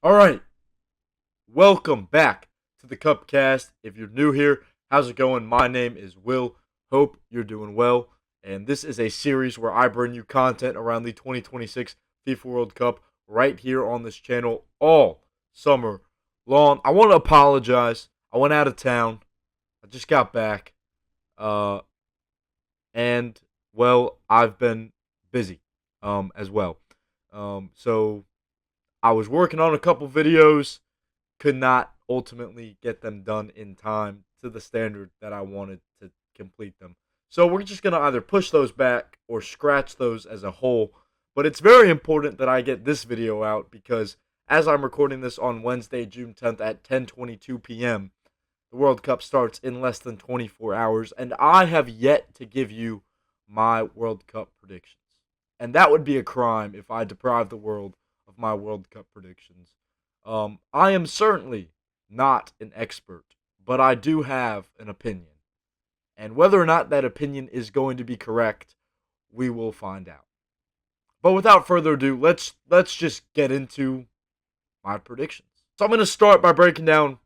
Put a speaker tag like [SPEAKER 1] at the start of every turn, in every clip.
[SPEAKER 1] All right, welcome back to the Cupcast. If you're new here, how's it going? My name is Will. Hope you're doing well. And this is a series where I bring you content around the 2026 FIFA World Cup right here on this channel all summer long. I want to apologize. I went out of town. I just got back. Uh, and, well, I've been busy as well. So I was working on a couple videos, could not ultimately get them done in time to the standard that I wanted to complete them. So we're just going to either push those back or scratch those as a whole. But it's very important that I get this video out because as I'm recording this on Wednesday, June 10th at 10:22 p.m., the World Cup starts in less than 24 hours, and I have yet to give you my World Cup predictions. And that would be a crime if I deprived the world of my World Cup predictions. I am certainly not an expert, but I do have an opinion. And whether or not that opinion is going to be correct, we will find out. But without further ado, let's just get into my predictions. So I'm going to start by breaking down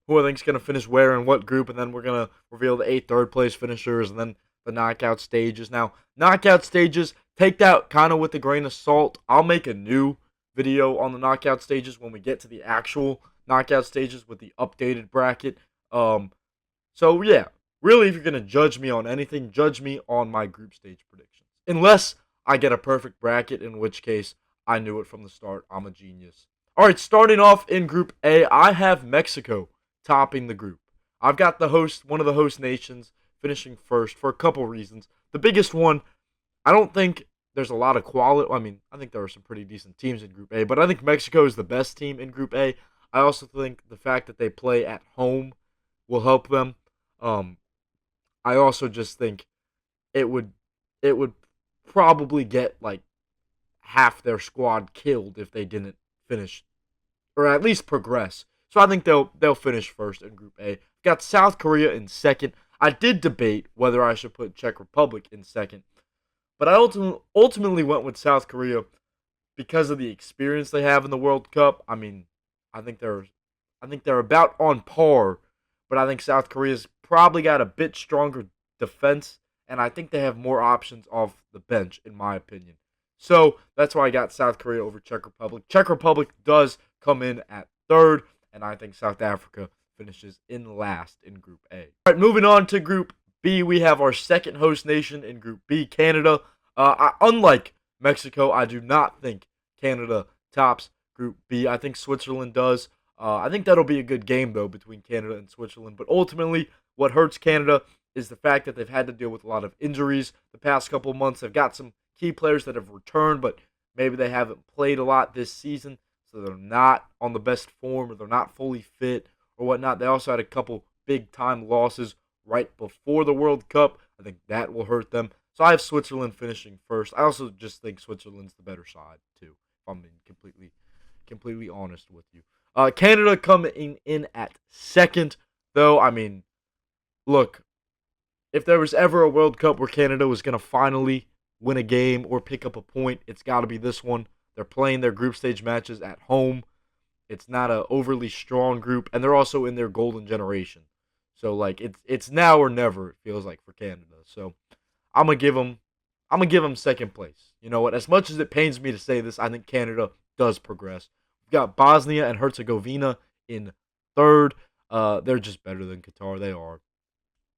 [SPEAKER 1] who I think is going to finish where and what group, and then we're going to reveal the 8 third place finishers and then the knockout stages. Now, knockout stages, take that kind of with a grain of salt. I'll make a new video on the knockout stages when we get to the actual knockout stages with the updated bracket. So yeah, really, if you're going to judge me on anything, judge me on my group stage predictions. Unless I get a perfect bracket, in which case I knew it from the start. I'm a genius. All right, starting off in Group A, I have Mexico topping the group. I've got one of the host nations, finishing first for a couple reasons. The biggest one, I don't think there's a lot of quality. I mean, I think there are some pretty decent teams in Group A, but I think Mexico is the best team in Group A. I also think the fact that they play at home will help them. Um, I also just think it would it would probably get like half their squad killed if they didn't finish or at least progress. So I think they'll finish first in Group A. Got South Korea in second. I did debate whether I should put Czech Republic in second, but I ultimately went with South Korea because of the experience they have in the World Cup. I mean, I think they're I think they're about on par, but I think South Korea's probably got a bit stronger defense, and I think they have more options off the bench, in my opinion. So that's why I got South Korea over Czech Republic. Czech Republic does come in at third, and I think South Africa finishes in last in Group A. All right, moving on to Group B, we have our second host nation in Group B, Canada. Unlike Mexico, I do not think Canada tops Group B. I think Switzerland does. I think that'll be a good game, though, between Canada and Switzerland. But ultimately, what hurts Canada is the fact that they've had to deal with a lot of injuries the past couple months. They've got some key players that have returned, but maybe they haven't played a lot this season, so they're not on the best form or they're not fully fit or whatnot. They also had a couple big time losses right before the World Cup. I think that will hurt them. So I have Switzerland finishing first. I also just think Switzerland's the better side too, if I'm being completely honest with you. Canada coming in at second, though. I mean, look, if there was ever a World Cup where Canada was going to finally win a game or pick up a point, it's got to be this one. They're playing their group stage matches at home. It's not a overly strong group, and they're also in their golden generation. So like it's now or never. It feels like for Canada. So I'm gonna give them second place. You know what? As much as it pains me to say this, I think Canada does progress. We've got Bosnia and Herzegovina in third. They're just better than Qatar. They are.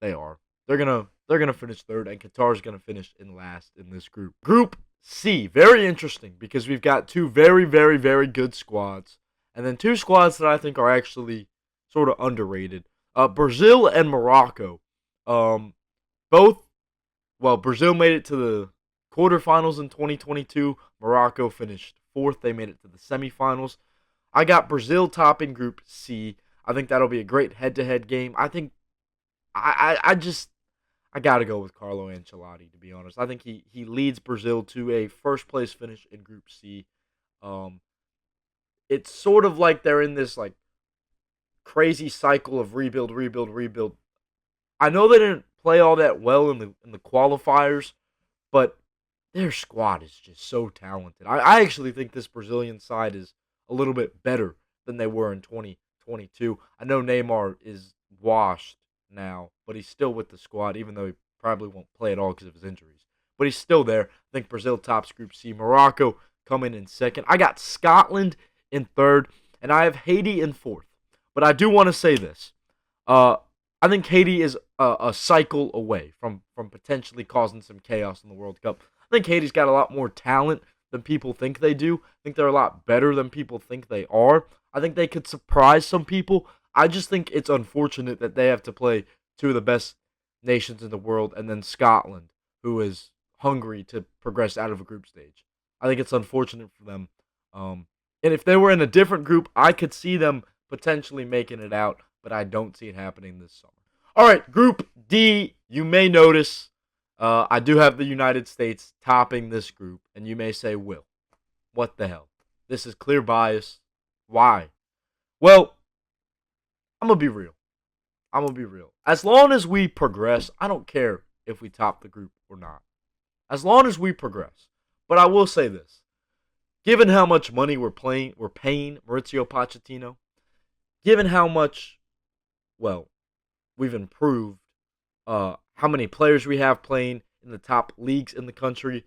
[SPEAKER 1] They are. They're gonna finish third, and Qatar's gonna finish in last in this group. Group C, very interesting because we've got two very, very, very good squads, and then two squads that I think are actually sort of underrated. Brazil and Morocco. Um, both. Well, Brazil made it to the quarterfinals in 2022. Morocco finished fourth. They made it to the semifinals. I got Brazil topping Group C. I think that'll be a great head-to-head game. I think I gotta go with Carlo Ancelotti, to be honest. I think he leads Brazil to a first place finish in Group C. Um, it's sort of like they're in this like crazy cycle of rebuild, rebuild, rebuild. I know they didn't play all that well in the qualifiers, but their squad is just so talented. I actually think this Brazilian side is a little bit better than they were in 2022. I know Neymar is washed now, but he's still with the squad, even though he probably won't play at all because of his injuries. But he's still there. I think Brazil tops Group C. Morocco coming in second. I got Scotland in third, and I have Haiti in fourth. But I do want to say this. I think Haiti is a cycle away from potentially causing some chaos in the World Cup. I think Haiti's got a lot more talent than people think they do. I think they're a lot better than people think they are. I think they could surprise some people. I just think it's unfortunate that they have to play two of the best nations in the world and then Scotland, who is hungry to progress out of a group stage. I think it's unfortunate for them. And if they were in a different group, I could see them potentially making it out, but I don't see it happening this summer. All right, Group D, you may notice I do have the United States topping this group, and you may say, Will, what the hell? This is clear bias. Why? Well, I'm going to be real. As long as we progress, I don't care if we top the group or not. As long as we progress. But I will say this. Given how much money we're paying Mauricio Pochettino, given how much, well, we've improved, how many players we have playing in the top leagues in the country,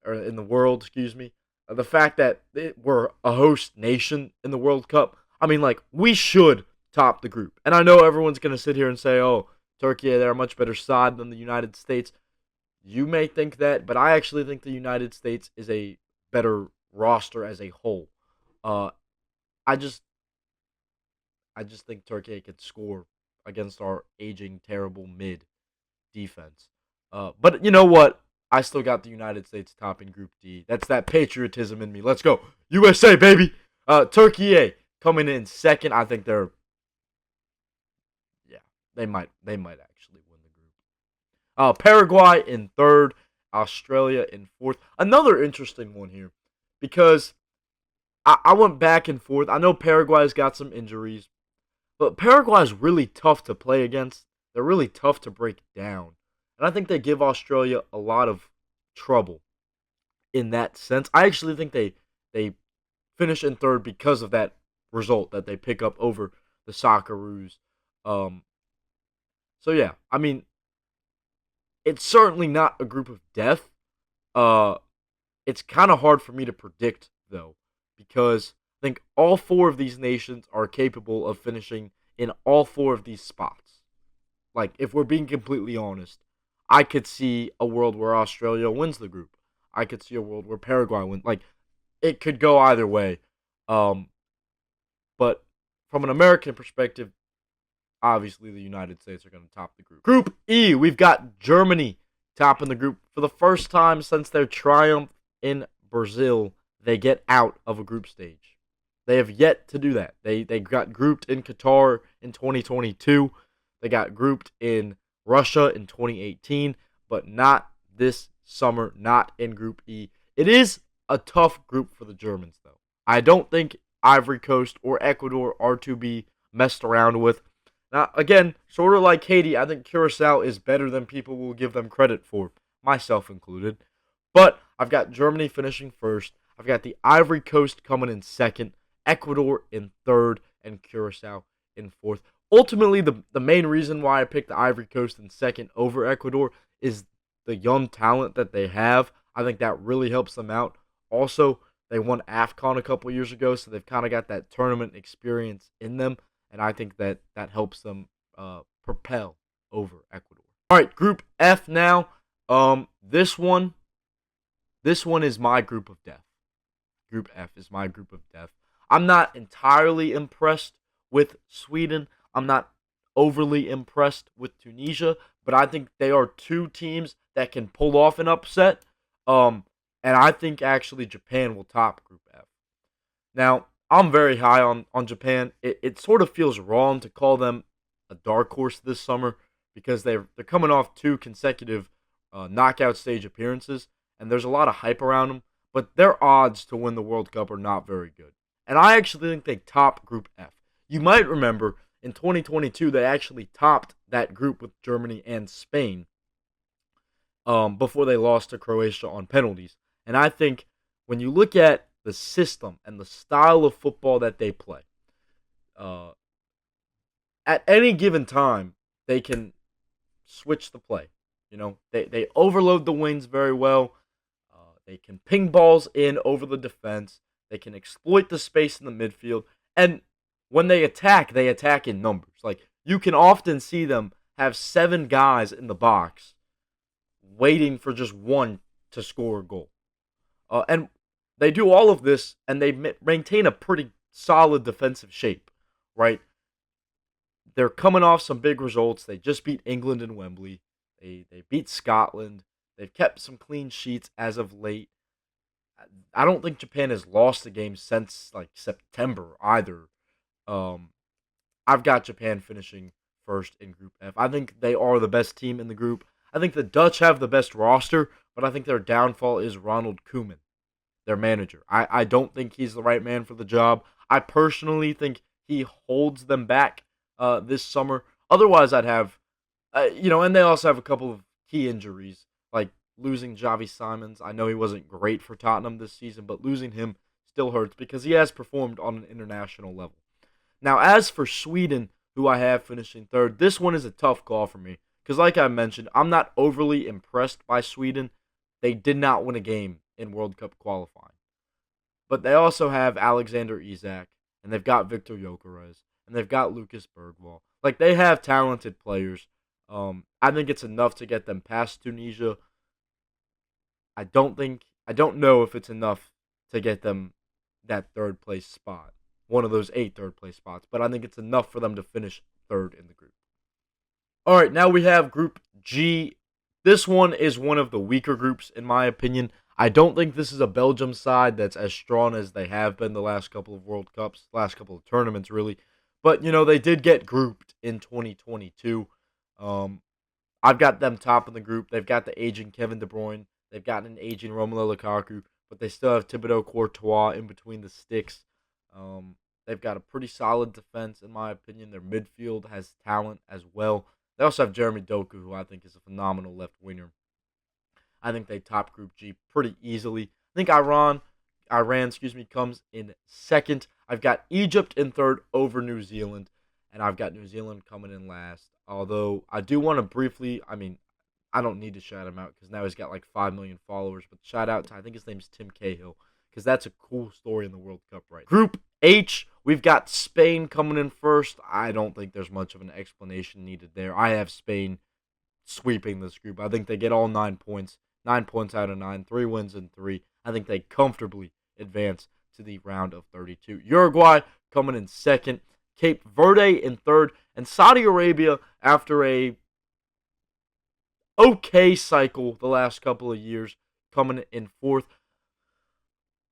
[SPEAKER 1] or in the world, excuse me, the fact that we're a host nation in the World Cup, I mean, like, we should top the group. And I know everyone's going to sit here and say, oh, Turkey, they're a much better side than the United States. You may think that, but I actually think the United States is a better roster as a whole. I just think Turkey could score against our aging, terrible mid defense. But you know what? I still got the United States topping Group D. That's that patriotism in me. Let's go, USA, baby. Turkey coming in second. I think they might actually win the group. Paraguay in third. Australia in fourth. Another interesting one here, because I went back and forth. I know Paraguay's got some injuries, but Paraguay's really tough to play against. They're really tough to break down. And I think they give Australia a lot of trouble in that sense. I actually think they finish in third because of that result that they pick up over the Socceroos. So yeah, I mean, it's certainly not a group of death. It's kind of hard for me to predict though, because I think all four of these nations are capable of finishing in all four of these spots. Like, if we're being completely honest, I could see a world where Australia wins the group. I could see a world where Paraguay wins. Like, it could go either way. But from an American perspective, obviously the United States are going to top the group. Group E, we've got Germany topping the group. For the first time since their triumph in Brazil, they get out of a group stage. They have yet to do that. They got grouped in Qatar in 2022. They got grouped in Russia in 2018, but not this summer, not in Group E. It is a tough group for the Germans, though. I don't think Ivory Coast or Ecuador are to be messed around with. Now, again, sort of like Haiti, I think Curacao is better than people will give them credit for, myself included. But I've got Germany finishing first. I've got the Ivory Coast coming in second, Ecuador in third, and Curacao in fourth. Ultimately, the main reason why I picked the Ivory Coast in second over Ecuador is the young talent that they have. I think that really helps them out. Also, they won AFCON a couple years ago, so they've kind of got that tournament experience in them, and I think that helps them propel over Ecuador. All right, Group F now. This one is my group of death. Group F is my group of death. I'm not entirely impressed with Sweden. I'm not overly impressed with Tunisia, but I think they are two teams that can pull off an upset. And I think actually Japan will top Group F. Now, I'm very high on Japan. It sort of feels wrong to call them a dark horse this summer because they're coming off two consecutive knockout stage appearances, and there's a lot of hype around them, but their odds to win the World Cup are not very good. And I actually think they top Group F. You might remember in 2022, they actually topped that group with Germany and Spain before they lost to Croatia on penalties. And I think when you look at the system and the style of football that they play. Uh, at any given time, they can switch the play. They overload the wings very well. They can ping balls in over the defense. They can exploit the space in the midfield. And when they attack in numbers. Like, you can often see them have 7 guys in the box waiting for just one to score a goal. And they do all of this, and they maintain a pretty solid defensive shape, right? They're coming off some big results. They just beat England in Wembley. They beat Scotland. They've kept some clean sheets as of late. I don't think Japan has lost a game since like September either. Um, I've got Japan finishing first in Group F. I think they are the best team in the group. I think the Dutch have the best roster, but I think their downfall is Ronald Koeman, their manager. I don't think he's the right man for the job. I personally think he holds them back this summer. Otherwise, I'd have, and they also have a couple of key injuries, like losing Javi Simons. I know he wasn't great for Tottenham this season, but losing him still hurts because he has performed on an international level. Now, as for Sweden, who I have finishing third, this one is a tough call for me because, like I mentioned, I'm not overly impressed by Sweden. They did not win a game in World Cup qualifying. But they also have Alexander Isak, and they've got Victor Gyökeres, and they've got Lucas Bergvall. Like, they have talented players. I think it's enough to get them past Tunisia. I don't know if it's enough to get them that third place spot, one of those 8 third place spots, but I think it's enough for them to finish third in the group. All right, now we have Group G. This one is one of the weaker groups, in my opinion. I don't think this is a Belgium side that's as strong as they have been the last couple of World Cups, last couple of tournaments, really. But, they did get grouped in 2022. I've got them top in the group. They've got the aging Kevin De Bruyne. They've got an aging Romelu Lukaku, but they still have Thibaut Courtois in between the sticks. They've got a pretty solid defense, in my opinion. Their midfield has talent as well. They also have Jeremy Doku, who I think is a phenomenal left winger. I think they top Group G pretty easily. I think Iran, comes in second. I've got Egypt in third over New Zealand, and I've got New Zealand coming in last. Although I do want to briefly, I don't need to shout him out because now he's got like 5 million followers. But shout out to, I think his name's Tim Cahill, because that's a cool story in the World Cup right now. Group H, we've got Spain coming in first. I don't think there's much of an explanation needed there. I have Spain sweeping this group. I think they get all 9 points. 9 points out of 9. 3 wins and 3. I think they comfortably advance to the round of 32. Uruguay coming in second. Cape Verde in third. And Saudi Arabia, after a okay cycle the last couple of years, coming in fourth.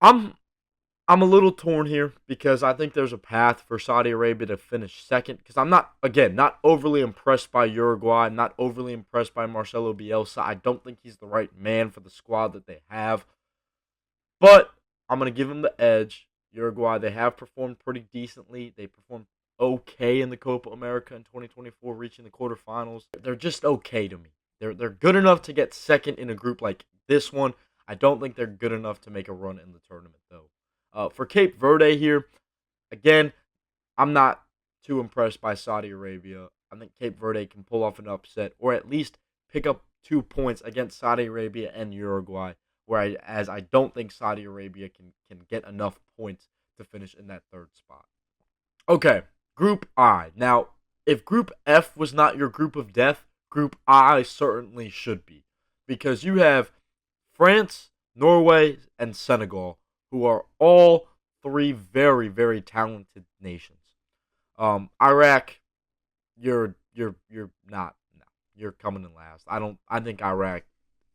[SPEAKER 1] I'm a little torn here because I think there's a path for Saudi Arabia to finish second because I'm not overly impressed by Uruguay. I'm not overly impressed by Marcelo Bielsa. I don't think he's the right man for the squad that they have. But I'm going to give him the edge. Uruguay, they have performed pretty decently. They performed okay in the Copa America in 2024, reaching the quarterfinals. They're just okay to me. They're good enough to get second in a group like this one. I don't think they're good enough to make a run in the tournament, though. For Cape Verde here, again, I'm not too impressed by Saudi Arabia. I think Cape Verde can pull off an upset or at least pick up 2 points against Saudi Arabia and Uruguay, whereas I don't think Saudi Arabia can get enough points to finish in that third spot. Okay, Group I. Now, if Group F was not your group of death, Group I certainly should be, because you have France, Norway, and Senegal, who are all 3 very, very talented nations. Iraq, you're not. No, you're coming in last. I think Iraq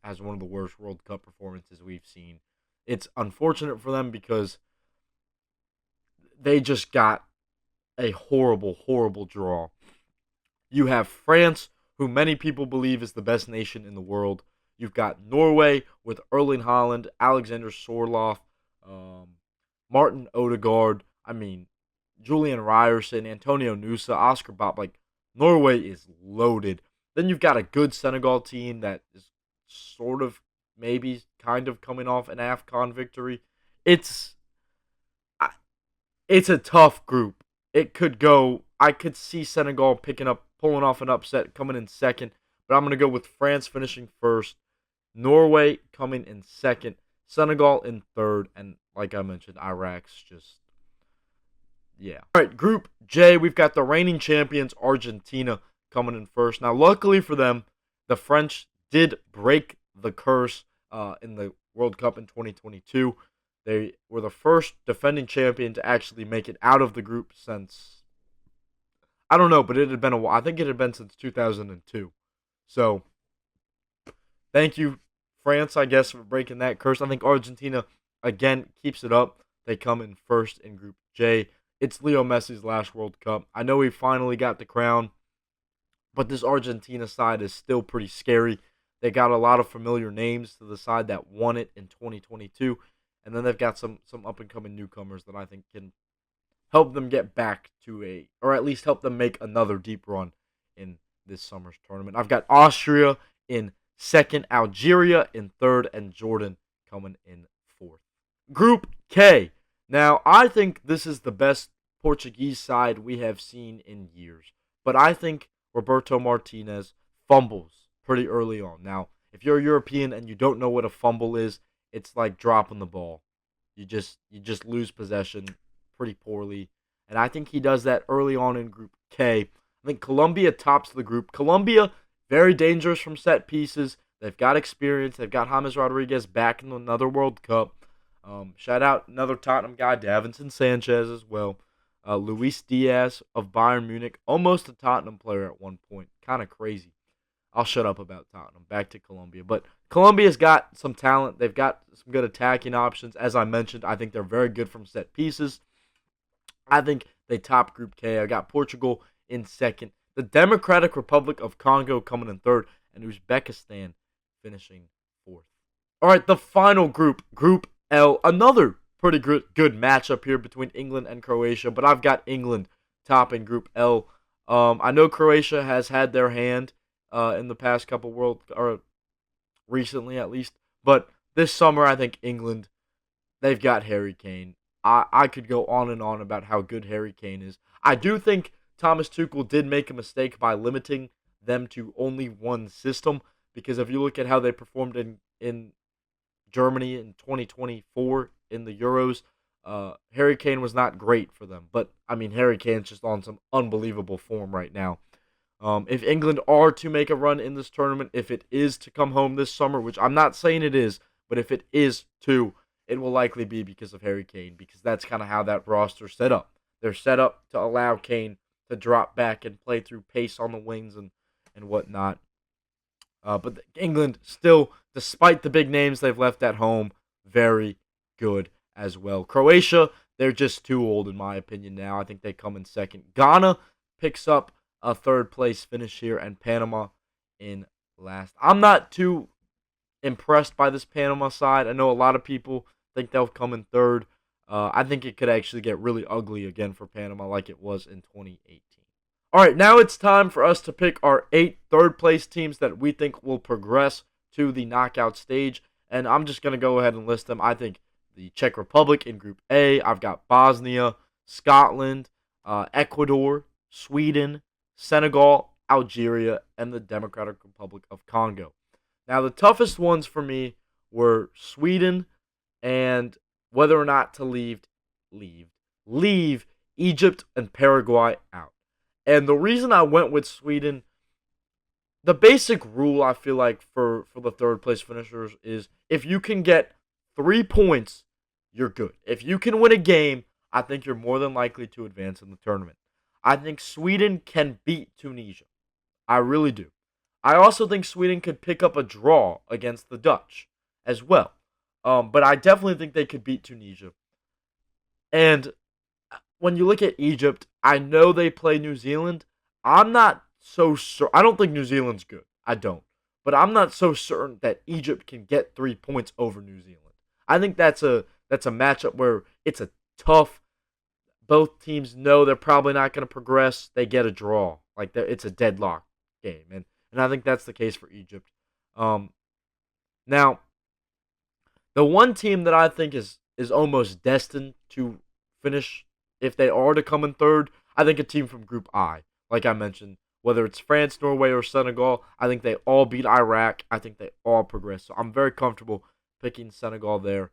[SPEAKER 1] has one of the worst World Cup performances we've seen. It's unfortunate for them because they just got a horrible, horrible draw. You have France, who many people believe is the best nation in the world. You've got Norway with Erling Haaland, Alexander Sorloth, Martin Odegaard. Julian Ryerson, Antonio Nusa, Oscar Bob. Like, Norway is loaded. Then you've got a good Senegal team that is sort of, maybe, kind of coming off an AFCON victory. It's It's a tough group. It could go. I could see Senegal pulling off an upset, coming in second. But I'm going to go with France finishing first, Norway coming in second, Senegal in third, and like I mentioned, Iraq's just, yeah. All right, Group J, we've got the reigning champions Argentina coming in first. Now, luckily for them, the French did break the curse in the World Cup in 2022. They were the first defending champion to actually make it out of the group since, I don't know, but it had been a while. I think it had been since 2002. So, thank you, France, I guess, for breaking that curse. I think Argentina, again, keeps it up. They come in first in Group J. It's Leo Messi's last World Cup. I know he finally got the crown, but this Argentina side is still pretty scary. They got a lot of familiar names to the side that won it in 2022, and then they've got some up and coming newcomers that I think can help them get back to or at least help them make another deep run in this summer's tournament. I've got Austria in second, Algeria in third, and Jordan coming in fourth. Group K. Now, I think this is the best Portuguese side we have seen in years, but I think Roberto Martinez fumbles pretty early on. Now, if you're a European and you don't know what a fumble is, it's like dropping the ball. You just lose possession pretty poorly, and I think he does that early on in Group K. I think Colombia tops the group. Colombia, very dangerous from set pieces. They've got experience. They've got James Rodriguez back in another World Cup. Shout out another Tottenham guy, Davinson Sanchez as well. Luis Diaz of Bayern Munich, almost a Tottenham player at one point. Kind of crazy. I'll shut up about Tottenham. Back to Colombia. But Colombia's got some talent. They've got some good attacking options. As I mentioned, I think they're very good from set pieces. I think they top Group K. I got Portugal in second. The Democratic Republic of Congo coming in third. And Uzbekistan finishing fourth. All right, the final group, Group L. Another pretty good matchup here between England and Croatia. But I've got England topping Group L. I know Croatia has had their hand in the past couple or recently at least. But this summer, I think England, they've got Harry Kane. I could go on and on about how good Harry Kane is. I do think Thomas Tuchel did make a mistake by limiting them to only one system, because if you look at how they performed in Germany in 2024 in the Euros, Harry Kane was not great for them. But, I mean, Harry Kane's just on some unbelievable form right now. If England are to make a run in this tournament, if it is to come home this summer, which I'm not saying it is, but if it is to, it will likely be because of Harry Kane, because that's kind of how that roster's set up. They're set up to allow Kane to drop back and play through pace on the wings and whatnot. But England still, despite the big names they've left at home, very good as well. Croatia, they're just too old in my opinion now. I think they come in second. Ghana picks up a third place finish here, and Panama in last. I'm not too impressed by this Panama side. I know a lot of people think they'll come in third. I think it could actually get really ugly again for Panama like it was in 2018. All right, now it's time for us to pick our 8 third-place teams that we think will progress to the knockout stage, and I'm just going to go ahead and list them. I think the Czech Republic in Group A. I've got Bosnia, Scotland, Ecuador, Sweden, Senegal, Algeria, and the Democratic Republic of Congo. Now, the toughest ones for me were Sweden and whether or not to leave Egypt and Paraguay out. And the reason I went with Sweden, the basic rule I feel like for the third place finishers is if you can get 3 points, you're good. If you can win a game, I think you're more than likely to advance in the tournament. I think Sweden can beat Tunisia. I really do. I also think Sweden could pick up a draw against the Dutch as well. But I definitely think they could beat Tunisia. And when you look at Egypt, I know they play New Zealand. I'm not so sure. I don't think New Zealand's good. I don't. But I'm not so certain that Egypt can get 3 points over New Zealand. I think that's a matchup where it's a tough. Both teams know they're probably not going to progress. They get a draw. Like it's a deadlock game, and I think that's the case for Egypt. Now, the one team that I think is almost destined to finish if they are to come in third, I think a team from Group I, like I mentioned, whether it's France, Norway, or Senegal, I think they all beat Iraq. I think they all progress. So I'm very comfortable picking Senegal there.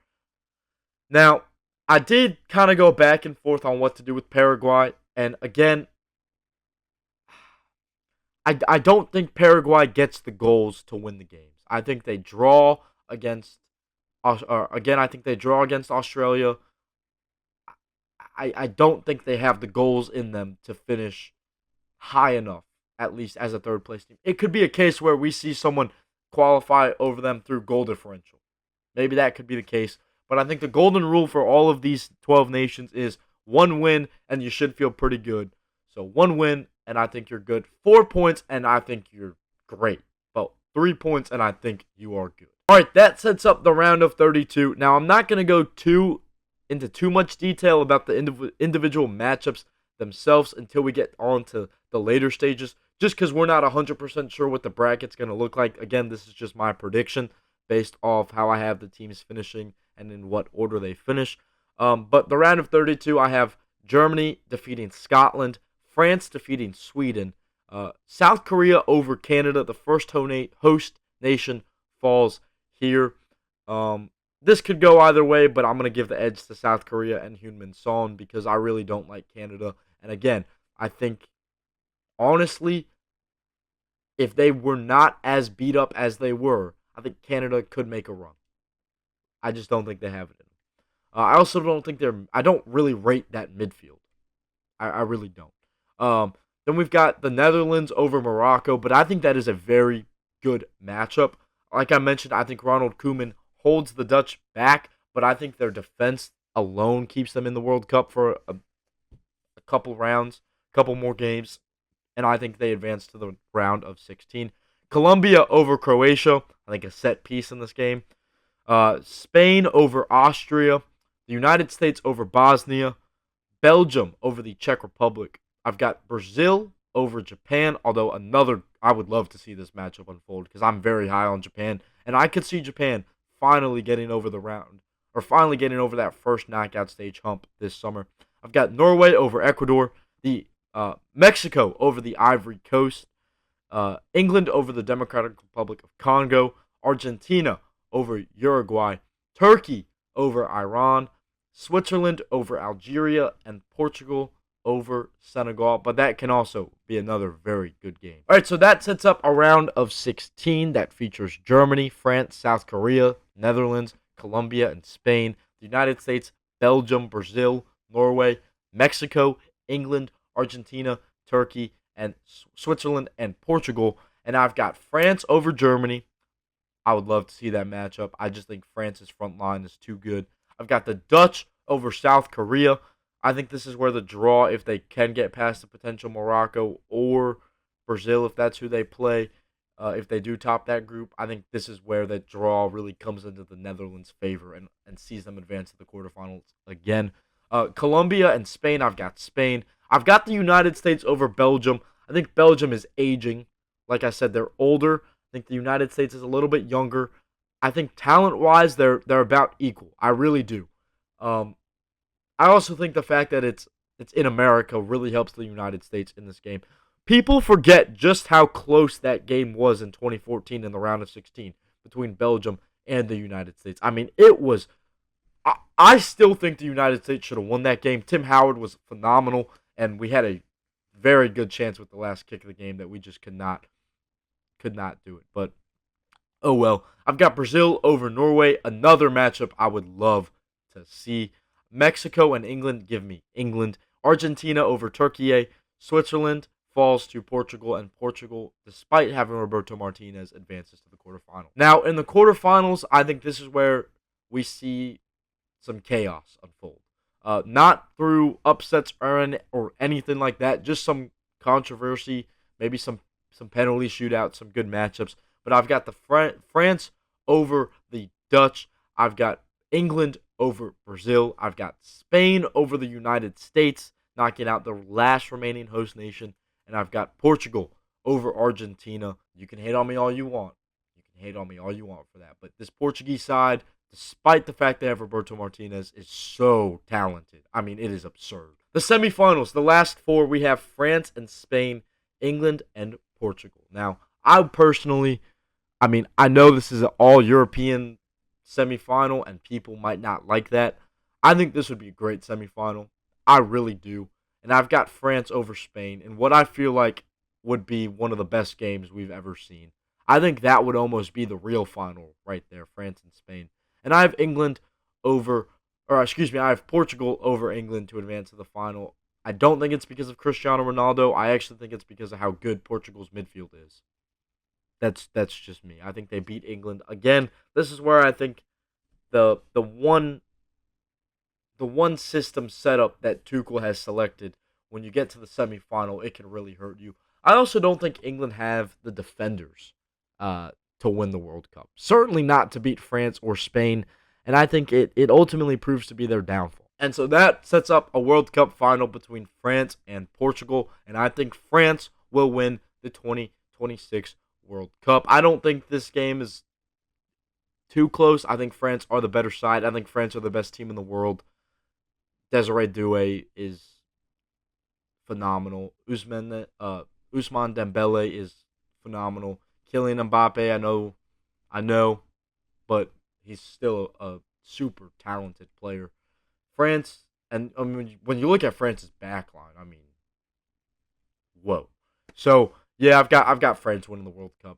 [SPEAKER 1] Now, I did kind of go back and forth on what to do with Paraguay. And again, I don't think Paraguay gets the goals to win the games. I think they draw against again, I think they draw against Australia. I don't think they have the goals in them to finish high enough, at least as a third place team. It could be a case where we see someone qualify over them through goal differential. Maybe that could be the case. But I think the golden rule for all of these 12 nations is one win, and you should feel pretty good. So one win, and I think you're good. 4 points, and I think you're great. But 3 points, and I think you are good. All right, that sets up the round of 32. Now, I'm not going to go into too much detail about the individual matchups themselves until we get on to the later stages, just because we're not 100% sure what the bracket's going to look like. Again, this is just my prediction based off how I have the teams finishing and in what order they finish. But the round of 32, I have Germany defeating Scotland, France defeating Sweden, South Korea over Canada. The first host nation falls here. This could go either way, but I'm going to give the edge to South Korea and Heung-min Son because I really don't like Canada. And again, I think, honestly, if they were not as beat up as they were, I think Canada could make a run. I just don't think they have it in them. I also don't think I don't really rate that midfield. I really don't. Then we've got the Netherlands over Morocco, but I think that is a very good matchup. Like I mentioned, I think Ronald Koeman holds the Dutch back, but I think their defense alone keeps them in the World Cup for a couple rounds, couple more games, and I think they advance to the round of 16. Colombia over Croatia, I think a set piece in this game. Spain over Austria, the United States over Bosnia, Belgium over the Czech Republic. I've got Brazil over Japan, although I would love to see this matchup unfold because I'm very high on Japan, and I could see Japan finally getting over the round, or finally getting over that first knockout stage hump this summer. I've got Norway over Ecuador, the Mexico over the Ivory Coast, England over the Democratic Republic of Congo, Argentina over Uruguay, Turkey over Iran, Switzerland over Algeria, and Portugal over Senegal. But that can also be another very good game. All right, so that sets up a round of 16 that features Germany, France, South Korea, Netherlands, Colombia, and Spain, the United States, Belgium, Brazil, Norway, Mexico, England, Argentina, Turkey, and Switzerland, and Portugal. And I've got France over Germany. I would love to see that matchup. I just think France's front line is too good. I've got the Dutch over South Korea. I think this is where the draw, if they can get past the potential Morocco or Brazil, if that's who they play, if they do top that group, I think this is where that draw really comes into the Netherlands' favor and sees them advance to the quarterfinals again. Colombia and Spain, I've got Spain. I've got the United States over Belgium. I think Belgium is aging. Like I said, they're older. I think the United States is a little bit younger. I think talent-wise, they're about equal. I really do. I also think the fact that it's in America really helps the United States in this game. People forget just how close that game was in 2014 in the round of 16 between Belgium and the United States. I mean, it was. I still think the United States should have won that game. Tim Howard was phenomenal, and we had a very good chance with the last kick of the game that we just could not do it. But oh well. I've got Brazil over Norway, another matchup I would love to see. Mexico and England, give me England. Argentina over Turkey. Switzerland falls to Portugal, and Portugal, despite having Roberto Martinez, advances to the quarterfinals. Now, in the quarterfinals, I think this is where we see some chaos unfold. Not through upsets or anything like that, just some controversy, maybe some penalty shootouts, some good matchups. But I've got the France over the Dutch. I've got England over Brazil. I've got Spain over the United States, knocking out the last remaining host nation. And I've got Portugal over Argentina. You can hate on me all you want. You can hate on me all you want for that. But this Portuguese side, despite the fact they have Roberto Martinez, is so talented. I mean, it is absurd. The semifinals, the last four, we have France and Spain, England and Portugal. Now, I know this is an all European semifinal and people might not like that. I think this would be a great semifinal. I really do. And I've got France over Spain in what I feel like would be one of the best games we've ever seen. I think that would almost be the real final right there, France and Spain. And I have I have Portugal over England to advance to the final. I don't think it's because of Cristiano Ronaldo. I actually think it's because of how good Portugal's midfield is. That's just me. I think they beat England again. This is where I think the one system setup that Tuchel has selected, when you get to the semifinal, it can really hurt you. I also don't think England have the defenders to win the World Cup. Certainly not to beat France or Spain, and I think it ultimately proves to be their downfall. And so that sets up a World Cup final between France and Portugal, and I think France will win the 2026 World Cup. I don't think this game is too close. I think France are the better side. I think France are the best team in the world. Desiree Doué is phenomenal. Ousmane Dembele is phenomenal. Kylian Mbappe, I know, but he's still a super talented player. France, and I mean, when you look at France's backline, I mean, whoa. So yeah, I've got France winning the World Cup.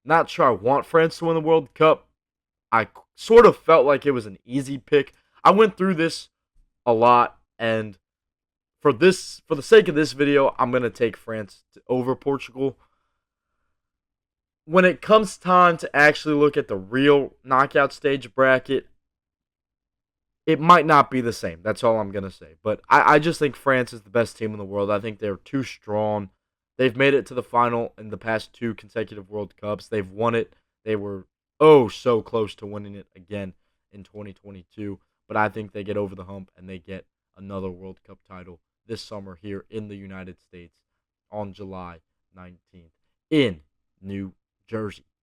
[SPEAKER 1] Not sure I want France to win the World Cup. I sort of felt like it was an easy pick. I went through this a lot, and for the sake of this video, I'm gonna take France over Portugal. When it comes time to actually look at the real knockout stage bracket, it might not be the same. That's all I'm gonna say. But I just think France is the best team in the world. I think they're too strong. They've made it to the final in the past two consecutive World Cups. They've won it. They were so close to winning it again in 2022. But I think they get over the hump and they get another World Cup title this summer here in the United States on July 19th in New Jersey.